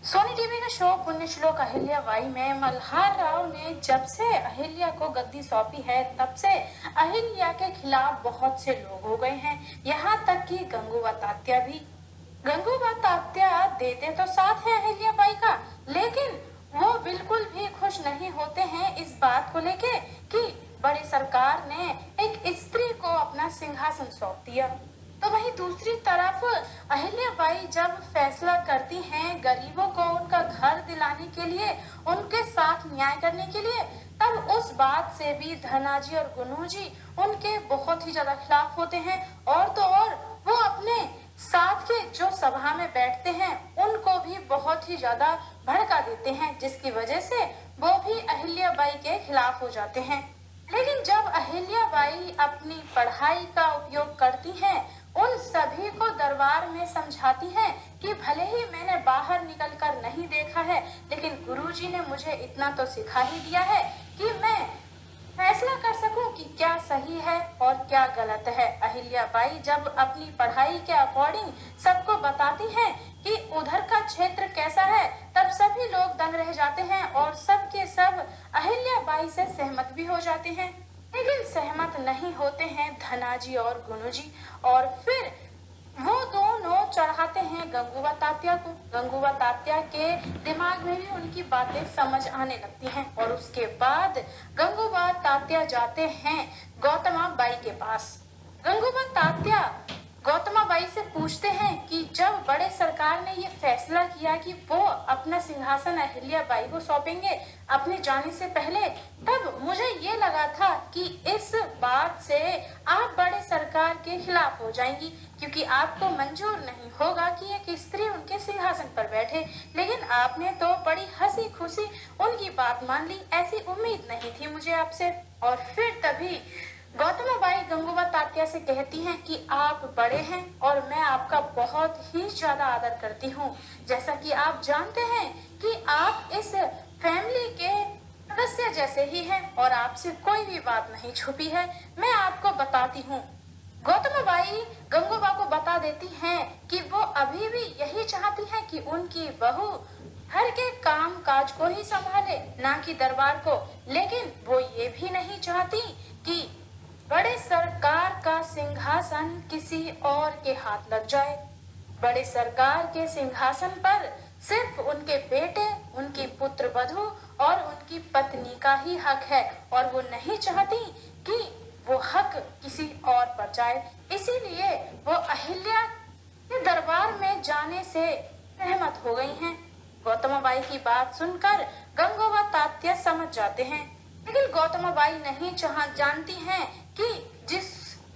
Sony TV का show पुण्यश्लोक अहिल्या बाई में मल्हार राव ने जब से अहिल्या को गद्दी सौंपी है तब से अहिल्या के खिलाफ बहुत से लोग हो गए हैं। यहाँ तक कि गंगूबा तात्या भी। गंगूबा तात्या देते तो साथ है अहिल्या बाई का, लेकिन वो बिल्कुल भी खुश नहीं होते हैं इस बात को लेके कि बड़ी सरकार ने एक स्त्री को अपना सिंहासन सौंप दिया। तो वहीं दूसरी तरफ अहिल्या बाई जब फैसला करती हैं गरीबों को उनका घर दिलाने के लिए, उनके साथ न्याय करने के लिए, तब उस बात से भी धनाजी और गुनूजी उनके बहुत ही ज्यादा खिलाफ होते हैं। और तो और वो अपने साथ के जो सभा में बैठते हैं उनको भी बहुत ही ज्यादा भड़का देते हैं, जिसकी वजह से वो भी अहिल्या बाई के खिलाफ हो जाते हैं। लेकिन जब अहिल्या बाई अपनी पढ़ाई का उपयोग करती हैं, उन सभी को दरबार में समझाती हैं कि भले ही मैंने बाहर निकलकर नहीं देखा है, लेकिन गुरुजी ने मुझे इतना तो सिखा ही दिया है कि मैं फैसला कर सकूं कि क्या सही है और क्या गलत है। अहिल्या बाई जब अपनी पढ़ाई के अकॉर्डिंग सबको बताती हैं कि उधर का क्षेत्र कैसा है, तब सभी लोग दंग रह जाते हैं और सब के सब अहिल्या बाई से सहमत भी हो जाते हैं। लेकिन सहमत नहीं होते हैं धनाजी और गुनुजी, और फिर वो दोनों चढ़ाते हैं गंगूबा तात्या को। गंगूबा तात्या के दिमाग में भी उनकी बातें समझ आने लगती हैं और उसके बाद गंगूबा तात्या जाते हैं गौतमा बाई के पास। गंगूबा तात्या गौतमा बाई से पूछते हैं कि जब बड़े सरकार ने ये फैसला किया कि वो अपना सिंहासन अहिल्या बाई को सौंपेंगे अपने जाने से पहले, तब मुझे ये लगा था कि इस बात से आप बड़े सरकार के खिलाफ हो जाएंगी, क्योंकि आपको मंजूर नहीं होगा कि एक स्त्री उनके सिंहासन पर बैठे। लेकिन आपने तो बड़ी हंसी खुशी उनकी बात मान ली, ऐसी उम्मीद नहीं थी मुझे आपसे। और फिर तभी गौतमा बाई गंगूबा तात्या से कहती हैं कि आप बड़े हैं और मैं आपका बहुत ही ज्यादा आदर करती हूँ। जैसा कि आप जानते हैं कि आप इस फैमिली के सदस्य जैसे ही हैं और आपसे कोई भी बात नहीं छुपी है, मैं आपको बताती हूँ। गौतमा बाई गंगूबा को बता देती हैं कि वो अभी भी यही चाहती हैं कि उनकी बहू घर के काम काज को ही संभाले, ना कि दरबार को। लेकिन वो ये भी नहीं चाहती कि बड़े सरकार का सिंहासन किसी और के हाथ लग जाए। बड़े सरकार के सिंहासन पर सिर्फ उनके बेटे, उनकी पुत्र वधू और उनकी पत्नी का ही हक है, और वो नहीं चाहती कि वो हक किसी और पर जाए। इसीलिए वो अहिल्या के दरबार में जाने से सहमत हो गई हैं। गौतमा बाई की बात सुनकर गंगूबा तात्या समझ जाते हैं, लेकिन गौतमा बाई नहीं जानती हैं कि जिस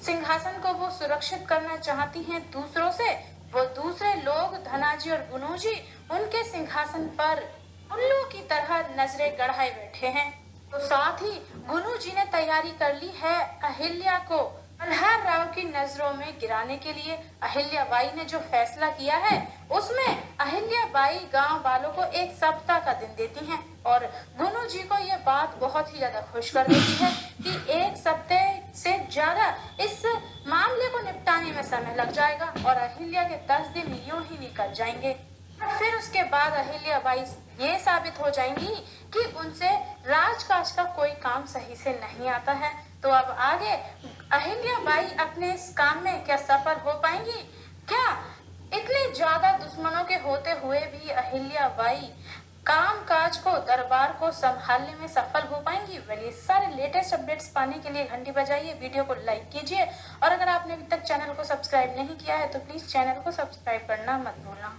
सिंहासन को वो सुरक्षित करना चाहती हैं दूसरों से, वो दूसरे लोग धनाजी और गुनूजी उनके सिंहासन पर उल्लू की तरह नजरें गड़ाए बैठे हैं। तो साथ ही गुनूजी ने तैयारी कर ली है अहिल्या को मल्हार राव की नजरों में गिराने के लिए। अहिल्या बाई ने जो फैसला किया है उसमें अहिल्या बाई गांव वालों को एक सप्ताह का दिन देती हैं, और गुनूजी को ये बात बहुत ही ज्यादा खुश कर देती है कि एक सप्ताह से ज्यादा इस मामले को निपटाने में समय लग जाएगा और अहिल्या के 10 दिन यूं ही निकल जाएंगे। फिर उसके बाद अहिल्या बाई ये साबित हो जाएंगी कि उनसे राजकाज का कोई काम सही से नहीं आता है। तो अब आगे अहिल्या बाई अपने इस काम में क्या सफल हो पाएंगी? क्या इतने ज्यादा दुश्मनों के होते हुए भी अहिल्या बाई काम काज को, दरबार को संभालने में सफल हो पाएंगी? वेल, सारे लेटेस्ट अपडेट्स पाने के लिए घंटी बजाइए, वीडियो को लाइक कीजिए, और अगर आपने अभी तक चैनल को सब्सक्राइब नहीं किया है तो प्लीज चैनल को सब्सक्राइब करना मत भूलना।